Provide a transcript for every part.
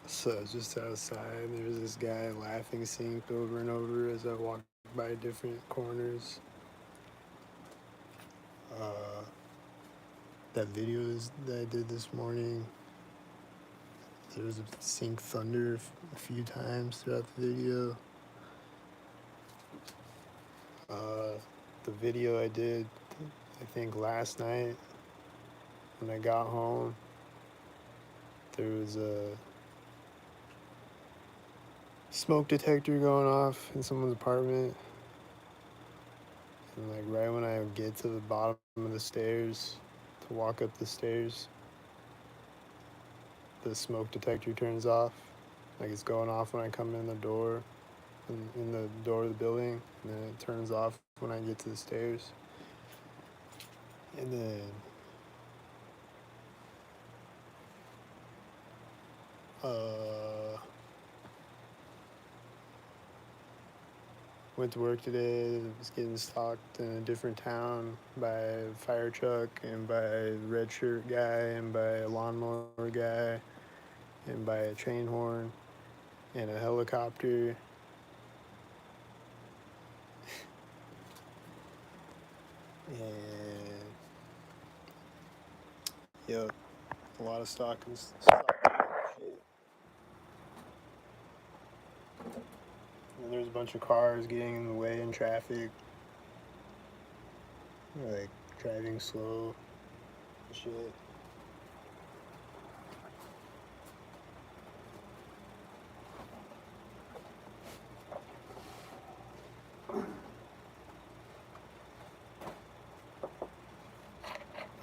So just outside, there was this guy laughing synced over and over as I walked by different corners. Uh, that video that I did this morning, there was a sync thunder a few times throughout the video. The video I did, I think last night when I got home, there was a smoke detector going off in someone's apartment. And like right when I get to the bottom of the stairs to walk up the stairs, the smoke detector turns off. Like it's going off when I come in the door, in the door of the building, and then it turns off when I get to the stairs. And then went to work today. Was getting stalked in a different town by a fire truck and by a red shirt guy and by a lawnmower guy and by a train horn and a helicopter. And yep, a lot of stalking shit. And there's a bunch of cars getting in the way in traffic, like driving slow and shit.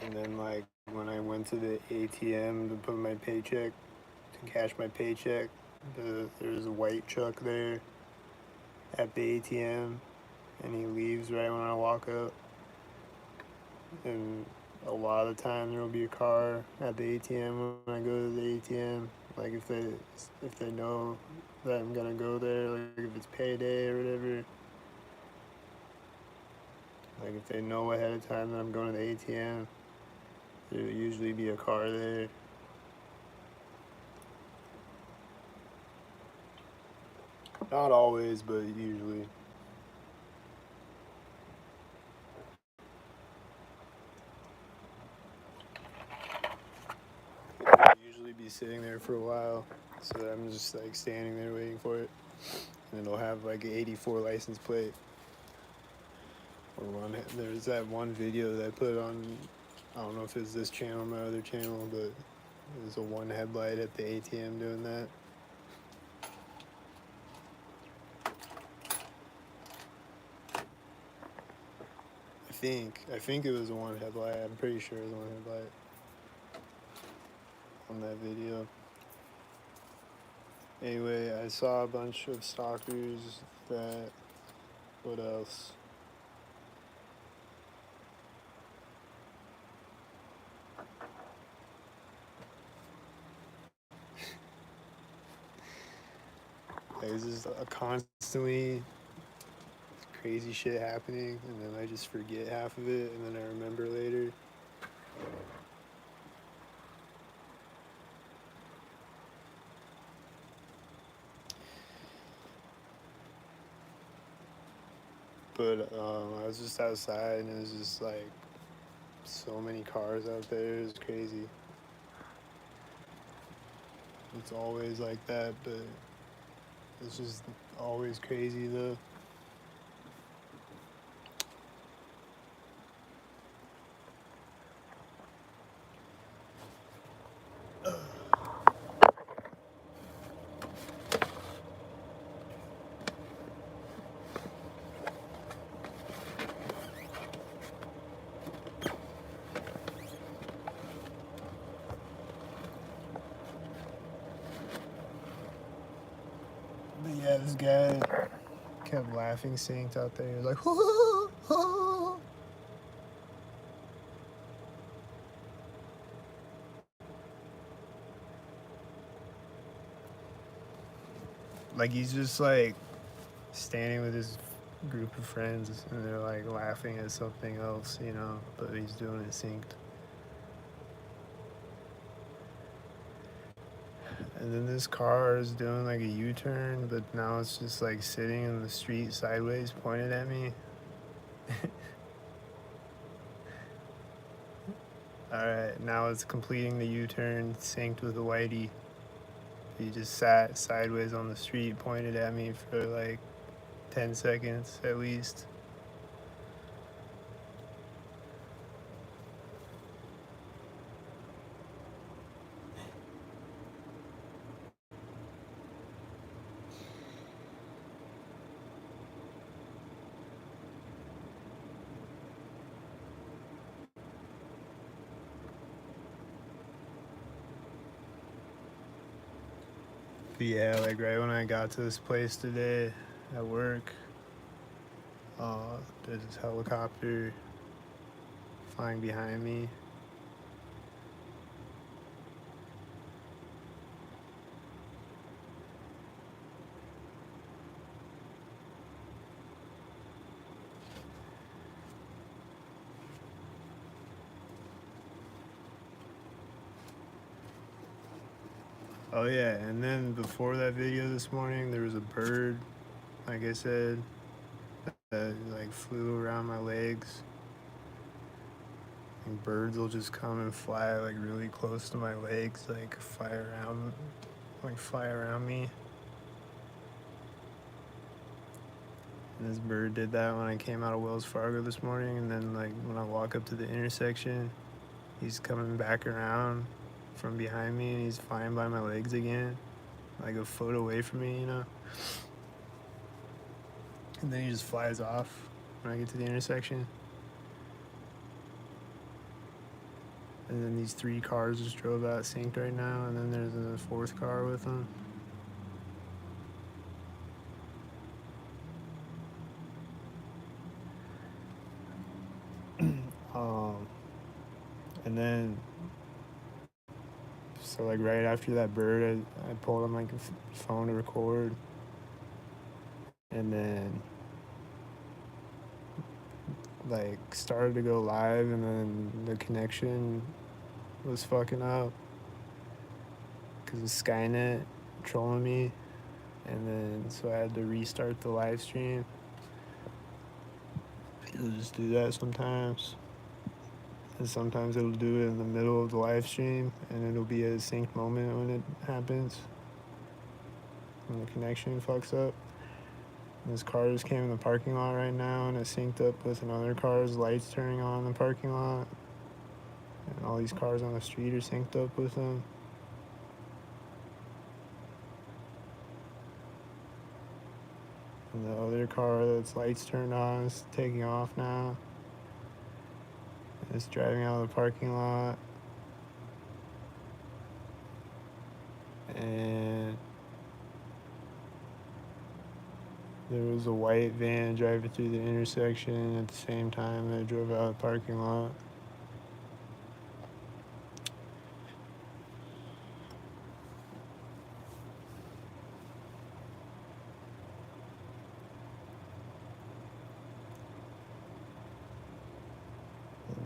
And then like when I went to the ATM to put my paycheck, to cash my paycheck, there's a white truck there at the ATM, and he leaves right when I walk up. And a lot of the time there will be a car at the ATM when I go to the ATM. Like if they know that I'm gonna go there, like if it's payday or whatever. Like if they know ahead of time that I'm going to the ATM, there'll usually be a car there. Not always, but usually. I'll usually be sitting there for a while, so that I'm just like standing there waiting for it, and it'll have like an '84 license plate. Or one, there's that one video that I put on. I don't know if it's this channel or my other channel, but there's a one headlight at the ATM doing that. I think it was a one headlight. I'm pretty sure it was a one headlight on that video. Anyway, I saw a bunch of stalkers that, what else? Like, it's just a constantly crazy shit happening, and then I just forget half of it, and then I remember later. But I was just outside, and it was just like so many cars out there. It was crazy. It's always like that, but it's just always crazy though. But yeah, this guy kept laughing synced out there. He was like, like he's just like standing with his group of friends, and they're like laughing at something else, you know, but he's doing it synced. And then this car is doing like a U-turn, but now it's just like sitting in the street sideways, pointed at me. Alright, now it's completing the U-turn, synced with the whitey. He just sat sideways on the street, pointed at me for like 10 seconds at least. But yeah, like right when I got to this place today at work, there's this helicopter flying behind me. Oh yeah, and then before that video this morning, there was a bird, like I said, that like flew around my legs. And birds will just come and fly like really close to my legs, like fly around me. And this bird did that when I came out of Wells Fargo this morning, and then like when I walk up to the intersection, he's coming back around from behind me and he's flying by my legs again, like a foot away from me, you know? And then he just flies off when I get to the intersection. And then these 3 cars just drove out synced right now, and then there's a 4th car with them. And then, so like right after that bird, I pulled on my phone to record, and then like started to go live, and then the connection was fucking up because of Skynet trolling me, and then so I had to restart the live stream. It'll just do that sometimes. And sometimes it'll do it in the middle of the live stream, and it'll be a synced moment when it happens, when the connection fucks up. And this car just came in the parking lot right now, and it synced up with another car's lights turning on in the parking lot. And all these cars on the street are synced up with them. And the other car that's lights turned on is taking off now. It's driving out of the parking lot. And there was a white van driving through the intersection at the same time that it drove out of the parking lot.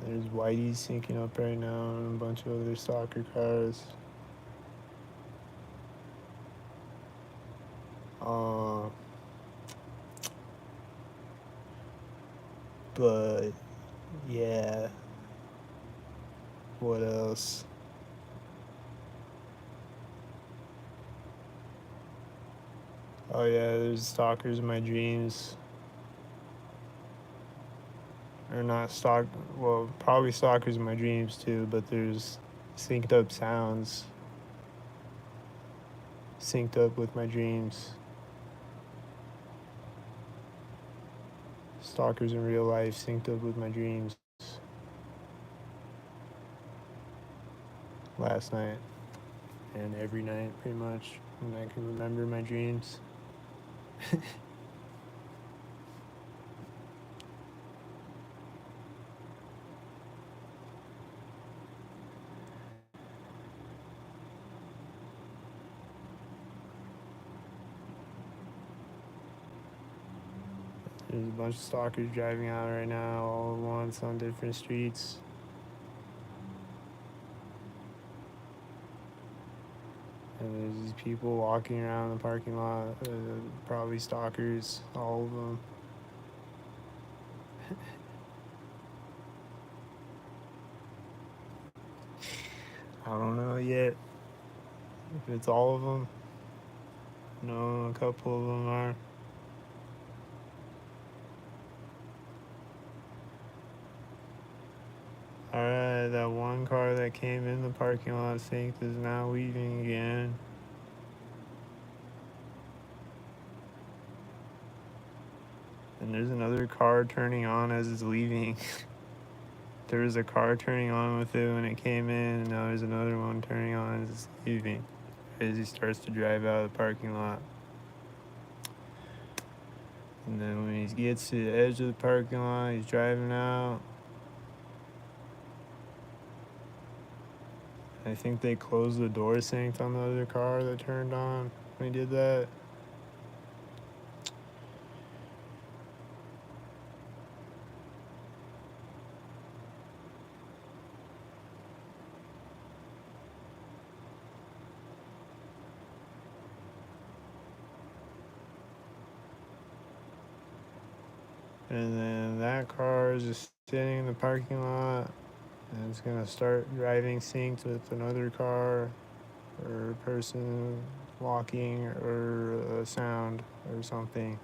And there's whiteys syncing up right now and a bunch of other soccer cars. But yeah, what else? Oh yeah, there's stalkers in my dreams. Or not well, probably stalkers in my dreams too, but there's synced up sounds synced up with my dreams. Stalkers in real life synced up with my dreams last night and every night pretty much when I can remember my dreams. There's a bunch of stalkers driving out right now all at once on different streets. And there's these people walking around the parking lot, probably stalkers, all of them. I don't know yet if it's all of them. No, a couple of them are. Alright, that one car that came in the parking lot synced is now leaving again. And there's another car turning on as it's leaving. There was a car turning on with it when it came in, and now there's another one turning on as it's leaving. As he starts to drive out of the parking lot. And then when he gets to the edge of the parking lot, he's driving out. I think they closed the door synced on the other car that turned on when he did that. And then that car is just sitting in the parking lot, and it's gonna start driving synced with another car or a person walking or a sound or something.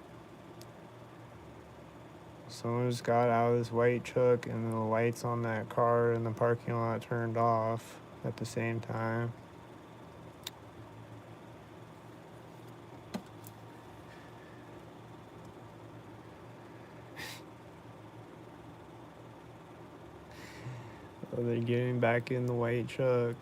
Someone just got out of this white truck and the lights on that car in the parking lot turned off at the same time. So they're getting back in the white truck.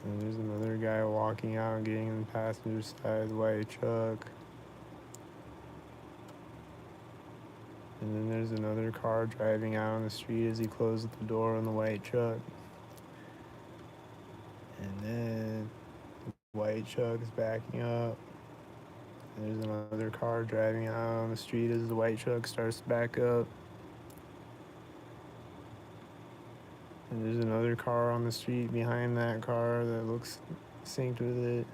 And there's another guy walking out and getting in the passenger side of the white truck. And then there's another car driving out on the street as he closes the door on the white truck. And then the white truck is backing up. And there's another car driving out on the street as the white truck starts to back up. And there's another car on the street behind that car that looks synced with it.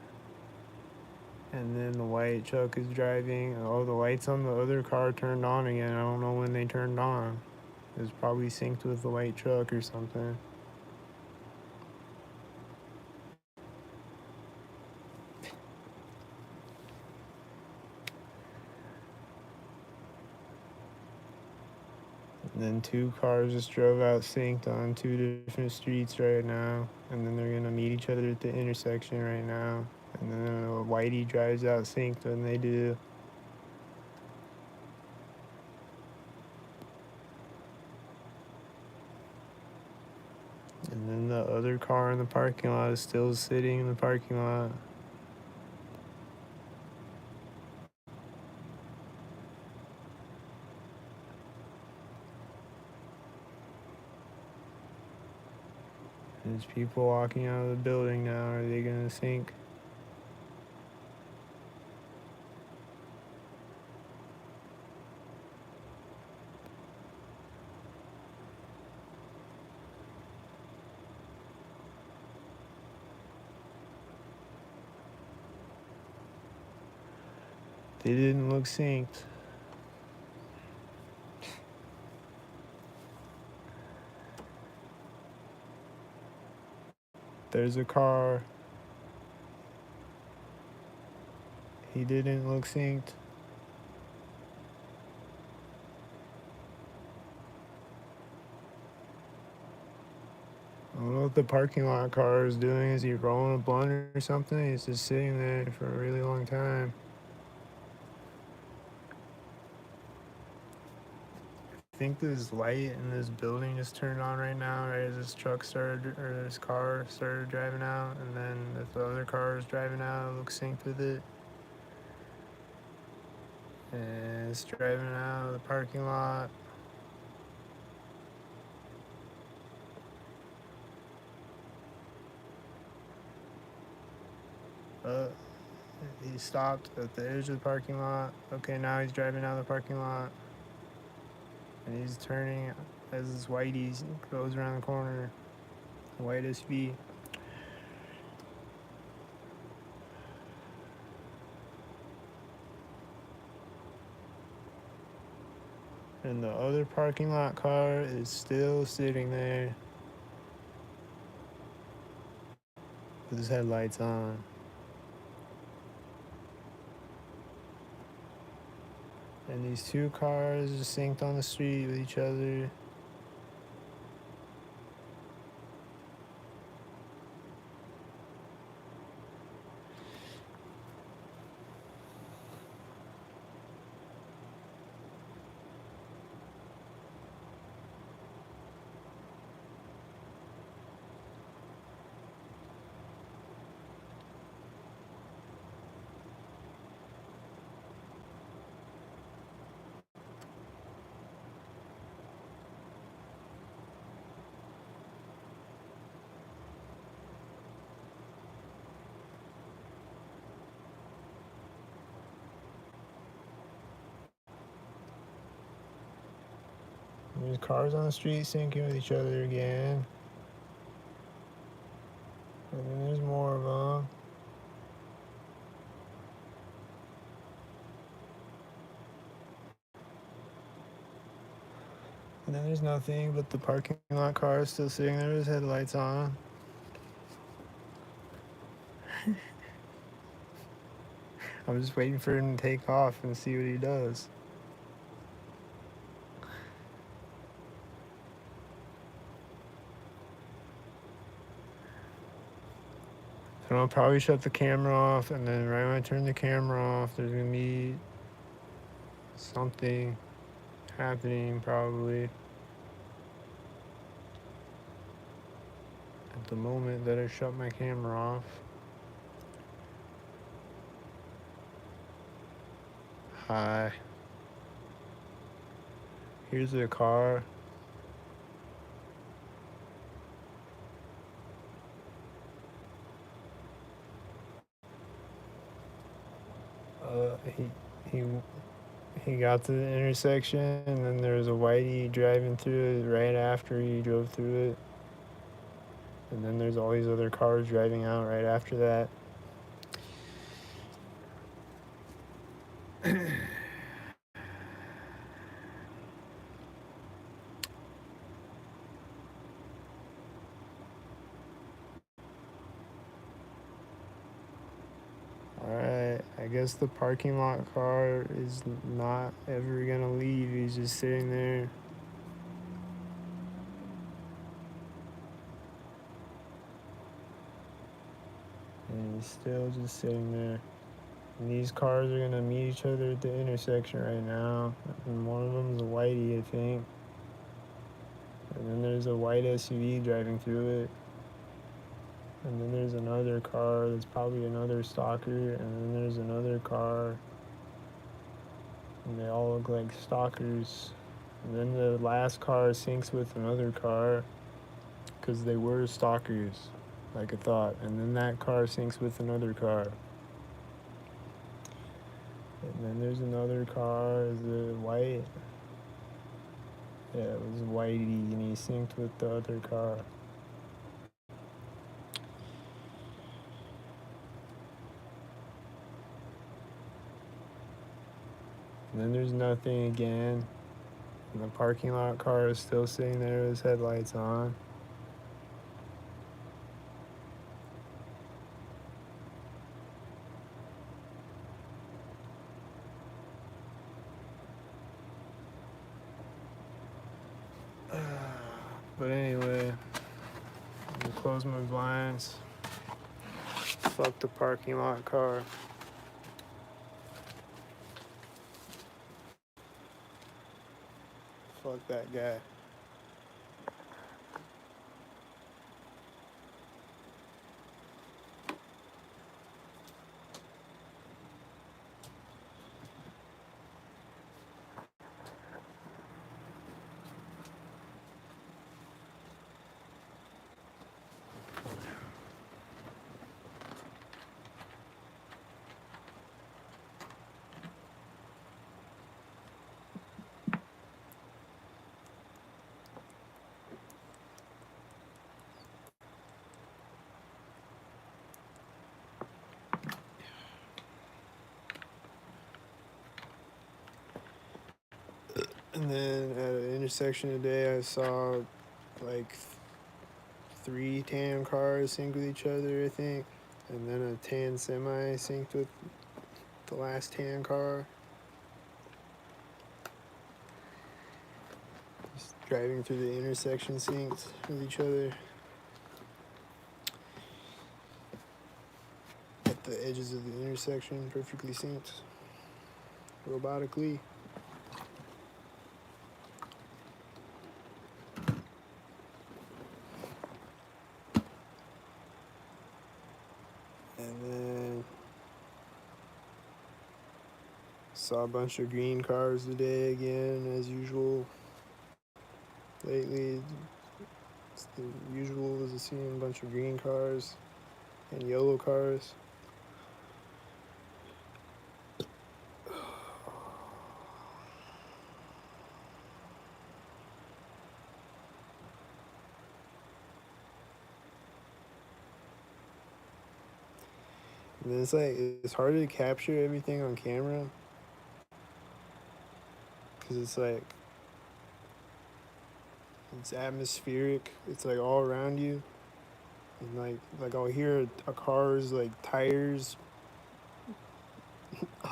And then the white truck is driving. Oh, the lights on the other car turned on again. I don't know when they turned on. It was probably synced with the white truck or something. And then two cars just drove out synced on two different streets right now. And then they're going to meet each other at the intersection right now. And then Whitey drives out synced when they do. And then the other car in the parking lot is still sitting in the parking lot. There's people walking out of the building now. Are they gonna sink? They didn't look synced. There's a car. He didn't look synced. I don't know what the parking lot car is doing. Is he rolling a blunt or something? He's just sitting there for a really long time. I think this light in this building just turned on right now, right as this truck started, or this car started driving out, and then if the other car is driving out, it looks synced with it. And it's driving out of the parking lot. He stopped at the edge of the parking lot. Okay, now he's driving out of the parking lot. And he's turning as this whitey goes around the corner. White SV. And the other parking lot car is still sitting there with his headlights on. And these two cars are synced on the street with each other. There's cars on the street syncing with each other again. And then there's more of them. And then there's nothing but the parking lot car is still sitting there with his headlights on. I'm just waiting for him to take off and see what he does. So I'll probably shut the camera off, and then right when I turn the camera off, there's gonna be something happening probably at the moment that I shut my camera off. Hi. Here's the car. He he got to the intersection, and then there was a whitey driving through it right after he drove through it. And then there's all these other cars driving out right after that. Alright, I guess the parking lot car is not ever gonna leave. He's just sitting there. And he's still just sitting there. And these cars are gonna meet each other at the intersection right now. And one of them is a whitey, I think. And then there's a white SUV driving through it. And then there's another car that's probably another stalker. And then there's another car. And they all look like stalkers. And then the last car syncs with another car because they were stalkers, like I thought. And then that car syncs with another car. And then there's another car, is it white? Yeah, it was whitey, and he synced with the other car. And then there's nothing again. And the parking lot car is still sitting there with his headlights on. But anyway, I'm gonna close my blinds. Fuck the parking lot car. Fuck that guy. And then at an intersection today, I saw like 3 tan cars sync with each other, I think, and then a tan semi synced with the last tan car. Just driving through the intersection synced with each other at the edges of the intersection, perfectly synced robotically. And then saw a bunch of green cars today again, as usual. Lately, it's the usual is seeing a bunch of green cars and yellow cars. And it's like it's hard to capture everything on camera because it's like it's atmospheric. It's like all around you, and like I'll hear a car's like tires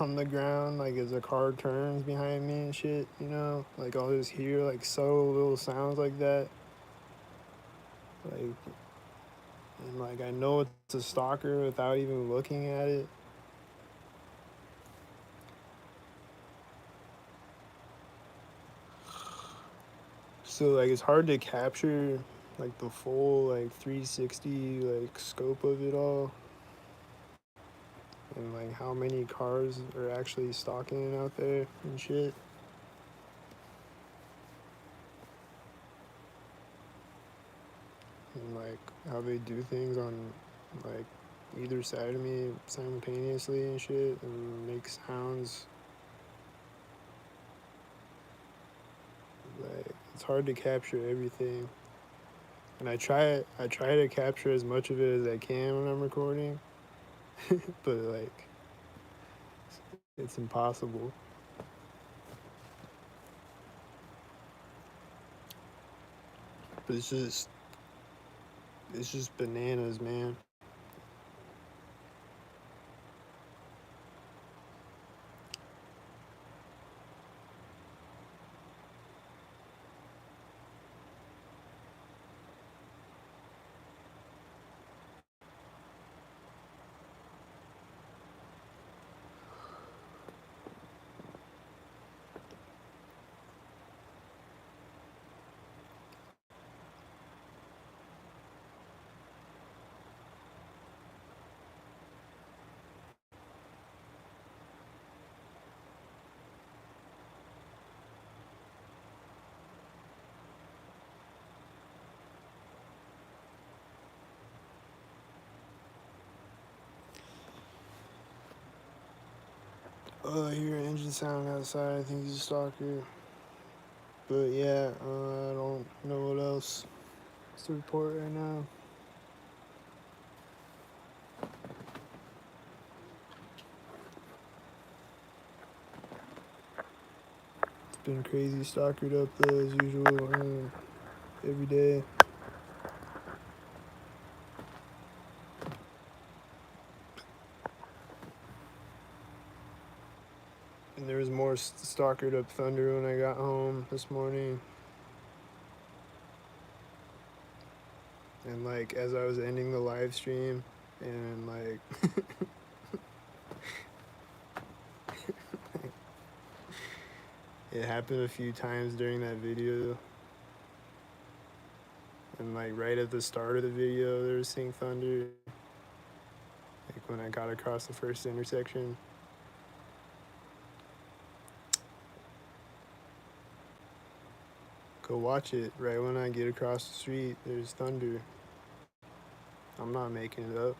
on the ground, like as a car turns behind me and shit. You know, like I'll just hear like subtle little sounds like that. Like and like I know it's a stalker without even looking at it. So like it's hard to capture like the full like 360 like scope of it all, and like how many cars are actually stalking out there and shit. And like how they do things on like either side of me simultaneously and shit and make sounds. Like it's hard to capture everything. And I try to capture as much of it as I can when I'm recording. But like it's impossible. But it's just bananas, man. Oh, I hear an engine sound outside. I think he's a stalker. But yeah, I don't know what else to report right now. It's been crazy stalkered up though, as usual, every day. And there was more stalkered up thunder when I got home this morning. And like as I was ending the live stream, and like it happened a few times during that video. And like right at the start of the video, there was sync thunder. Like when I got across the first intersection. Go watch it. Right when I get across the street, there's thunder. I'm not making it up.